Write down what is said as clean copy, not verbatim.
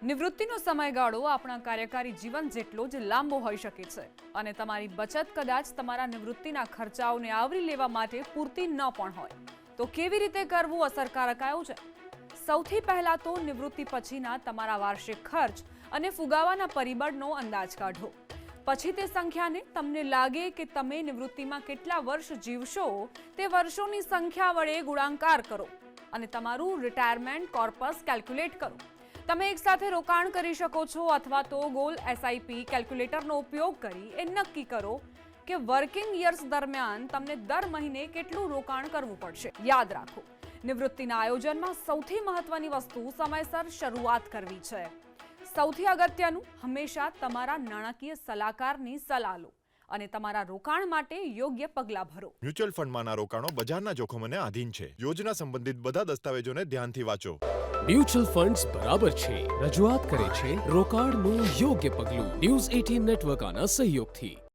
નિવૃત્તિનો સમયગાળો આપણા કાર્યકારી જીવન જેટલો જ લાંબો હોઈ શકે છે અને તમારી બચત કદાચ તમારા નિવૃત્તિના ખર્ચાઓને આવરી લેવા માટે પૂરતી ન પણ હોય. તો કેવી રીતે કરવું અસરકારક આયોજન? સૌથી પહેલા તો નિવૃત્તિ પછીના તમારા વાર્ષિક ખર્ચ અને ફુગાવાના પરિબળનો અંદાજ કાઢો. પછી તે સંખ્યાને તમને લાગે કે તમે નિવૃત્તિમાં કેટલા વર્ષ જીવશો તે વર્ષોની સંખ્યા વડે ગુણાકાર કરો અને તમારું રિટાયરમેન્ટ કોર્પસ કેલ્ક્યુલેટ કરો. તમે એકસાથે રોકાણ કરી શકો છો અથવા તો ગોલ એસઆઈપી કેલ્ક્યુલેટરનો ઉપયોગ કરી એ નક્કી કરો કે વર્કિંગ યર્સ દરમિયાન તમને દર મહિને કેટલું રોકાણ કરવું પડશે. યાદ રાખો, નિવૃત્તિના આયોજનમાં સૌથી મહત્વની વસ્તુ સમયસર શરૂઆત કરવી છે. સૌથી અગત્યનું, હંમેશા તમારા નાણાકીય સલાહકારની સલાહ લો અને તમારા રોકાણ માટે યોગ્ય પગલાં ભરો. મ્યુચ્યુઅલ ફંડમાંના રોકાણો બજારના જોખમોને આધીન છે. યોજના સંબંધિત બધા દસ્તાવેજોને ધ્યાનથી વાંચો. મ્યુચ્યુઅલ ફંડ્સ બરાબર છે રજૂઆત કરે છે રોકાણનું યોગ્ય પગલું. ન્યૂઝ 18 નેટવર્ક આના સહયોગથી.